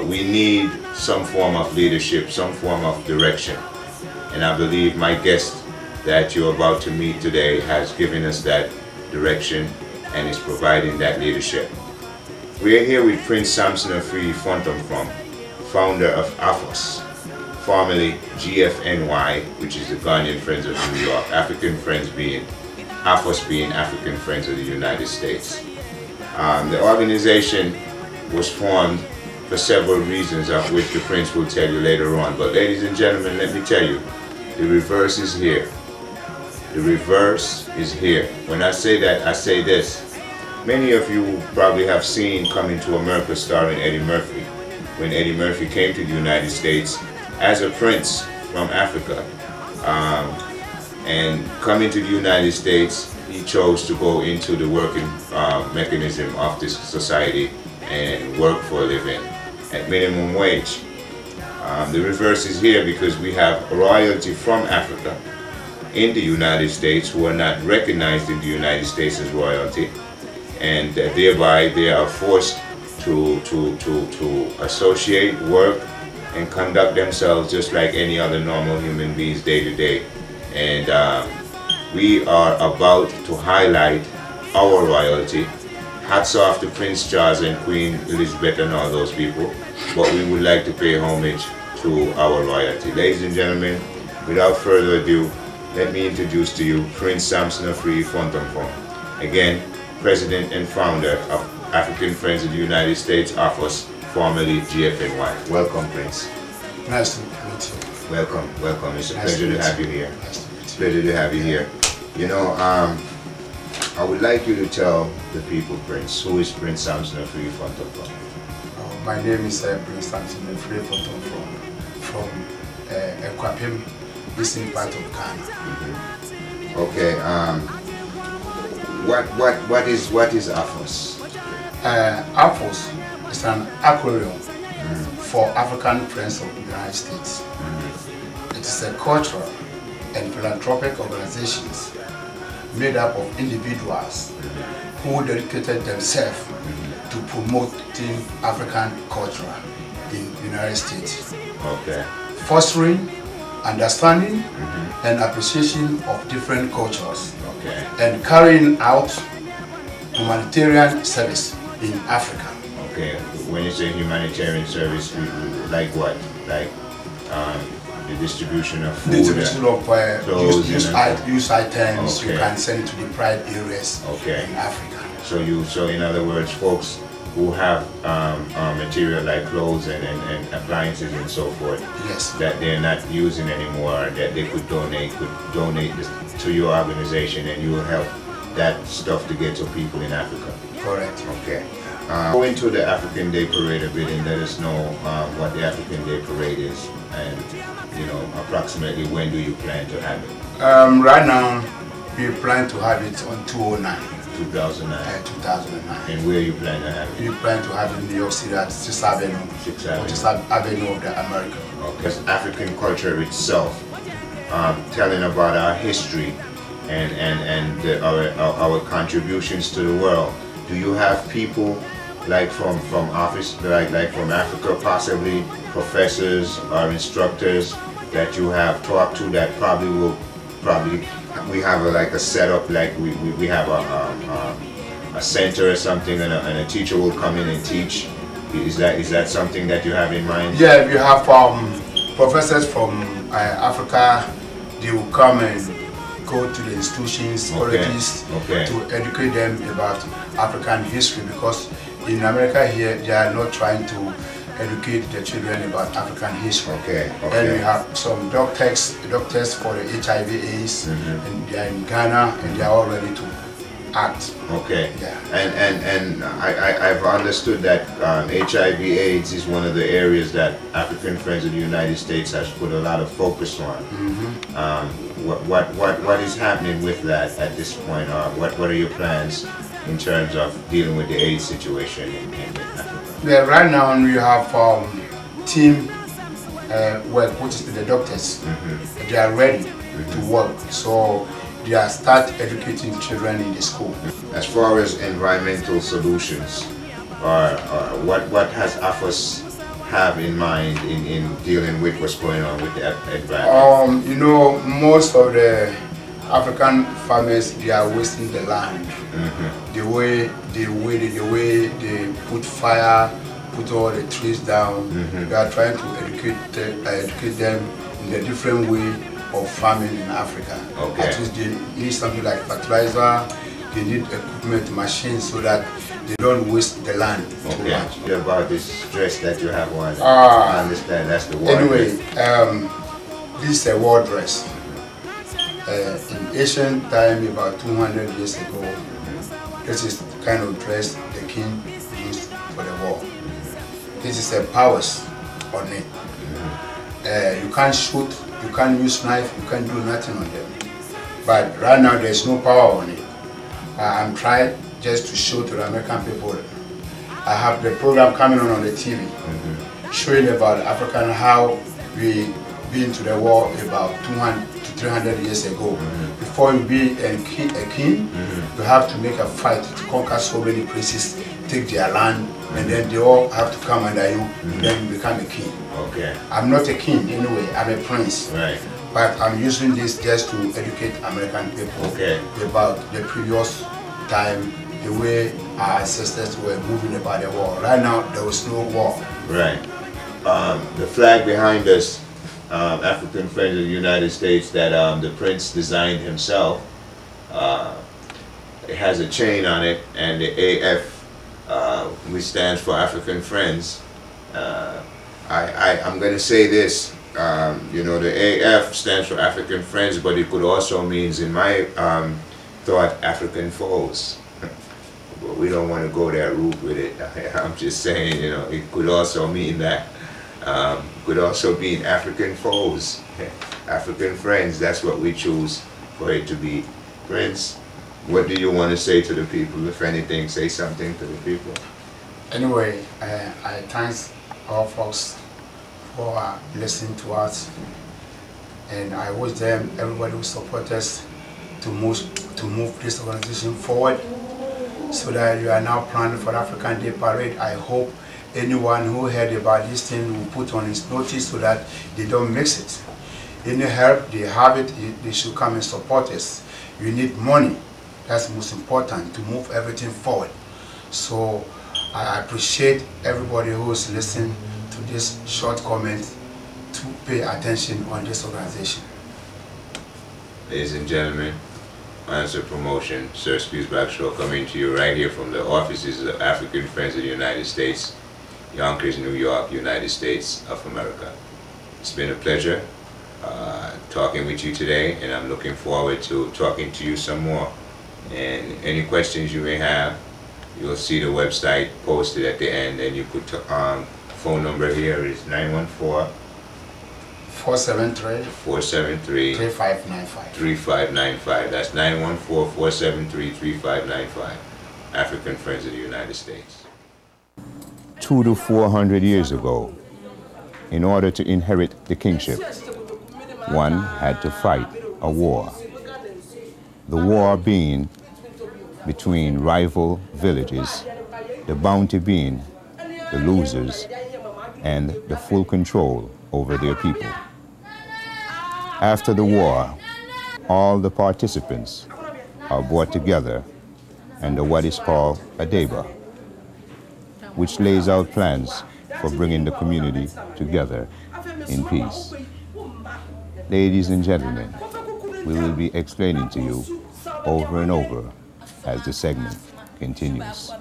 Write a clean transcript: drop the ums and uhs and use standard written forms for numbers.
we need some form of leadership, some form of direction. And I believe my guest that you're about to meet today has given us that direction and is providing that leadership. We're here with Prince Sampson AfriyieFontonfrom, founder of AFOS, formerly GFNY, which is the Ghanaian Friends of New York, African Friends being, AFOS being African Friends of the United States. The organization was formed for several reasons, of which the Prince will tell you later on. But ladies and gentlemen, let me tell you, the reverse is here. The reverse is here. When I say that, I say this. Many of you probably have seen Coming to America starring Eddie Murphy. When Eddie Murphy came to the United States as a prince from Africa, and coming to the United States, he chose to go into the working mechanism of this society and work for a living at minimum wage. The reverse is here because we have royalty from Africa in the United States who are not recognized in the United States as royalty, and thereby they are forced to associate, work, and conduct themselves just like any other normal human beings day to day. And we are about to highlight our royalty. Hats off to Prince Charles and Queen Elizabeth and all those people, but we would like to pay homage to our royalty. Ladies and gentlemen, without further ado, let me introduce to you Prince Sampson AfriyieFontonfrom, again, President and founder of African Friends of the United States, AFOS, formerly GFNY. Welcome, Prince. Nice to meet you. Welcome, welcome. It's a pleasure to have you here. Nice to meet you. Pleasure to have you here. You know, I would like you to tell the people, Prince, who is Prince Sampson AfriyieFontonfrom? My name is Prince Sampson AfriyieFontonfrom from Ekwapim, eastern part of Ghana. Mm-hmm. Okay. What is AFOS? AFOS is an acronym for African Friends of the United States. It is a cultural and philanthropic organizations made up of individuals who dedicated themselves to promoting African culture in the United States. Okay. Fostering understanding and appreciation of different cultures. Okay. And carrying out humanitarian service in Africa. Okay. When you say humanitarian service, like what? Like the distribution of food? The distribution of use items. Okay. You can send it to the pride areas in Africa. So in other words, folks who have material like clothes and appliances and so forth, yes, that they're not using anymore, that they could donate this to your organization, and you will help that stuff to get to people in Africa. Correct. Okay. Go into the African Day Parade a bit and let us know what the African Day Parade is, and approximately when do you plan to have it? Right now, we plan to have it on 2009. 2009. 2009. And where you plan to have it? We plan to have it in New York City at 6th Avenue. 6th Avenue of the America. Okay. African culture itself, telling about our history and our contributions to the world. Do you have people like from from Africa, possibly professors or instructors that you have talked to that we have a setup, like we have a center or something, and a teacher will come in and teach? Is that something that you have in mind? Yeah, we have professors from Africa. They will come and go to the institutions, colleges, to educate them about African history, because in America here they are not trying to educate the children about African history. And we have some doctors for the HIV/AIDS, and they are in Ghana and they are all ready to act. Okay. Yeah. And I've understood that HIV/AIDS is one of the areas that African Friends of the United States has put a lot of focus on. What is happening with that at this point? What are your plans in terms of dealing with the AIDS situation in Africa? Yeah, right now we have team work, which is the doctors. They are ready to work, so they are start educating children in the school. As far as environmental solutions, what has AFOS have in mind in dealing with what's going on with the environment? You know, most of the African farmers, they are wasting the land. The way they put fire, put all the trees down. They are trying to educate them in a different way of farming in Africa. At least they need something like fertilizer. They need equipment, machines, so that they don't waste the land too much. About this dress that you have on, I understand that's the war dress. This is a war dress. In ancient time, about 200 years ago, this is the kind of dress the king used for the war. This is a powers on it. You can't shoot, you can't use knife, you can't do nothing on them. But right now there's no power on it. I'm trying just to show to the American people. I have the program coming on the TV, showing about African, how we been to the war about 200 to 300 years ago. Before you be a king, you have to make a fight to conquer so many places, take their land, and then they all have to come under you, and then you become a king. I'm not a king anyway, I'm a prince. But I'm using this just to educate American people about the previous time, the way our ancestors were moving about the war. Right now, there was no war. The flag behind us, African Friends of the United States, that the prince designed himself, it has a chain on it, and the AF, which stands for African Friends. I'm going to say this, you know, the AF stands for African Friends, but it could also mean, in my thought, African foes. But we don't want to go that route with it. I'm just saying, you know, it could also mean that. Could also mean African foes, African friends. That's what we choose for it to be. Prince, what do you want to say to the people? If anything, say something to the people. Anyway, I thank all folks for listening to us, and I wish them, everybody who support us, to move this organization forward, so that you are now planning for African Day Parade. I hope anyone who heard about this thing will put on his notice so that they don't mix it. Any help they have it, they should come and support us. You need money. That's most important to move everything forward. So I appreciate everybody who is listening to this short comment to pay attention on this organization. Ladies and gentlemen, Answer Promotion, Sir Squeezebox Show, coming to you right here from the offices of African Friends of the United States, Yonkers, New York, United States of America. It's been a pleasure talking with you today, and I'm looking forward to talking to you some more. And any questions you may have, you'll see the website posted at the end, and you could phone number here is 914-473-3595. That's 914-473-3595. African Friends of the United States. 200 to 400 years ago, in order to inherit the kingship, one had to fight a war. The war being between rival villages, the bounty being the losers, and the full control over their people. After the war, all the participants are brought together under what is called a deba, which lays out plans for bringing the community together in peace. Ladies and gentlemen, we will be explaining to you over and over as the segment continues.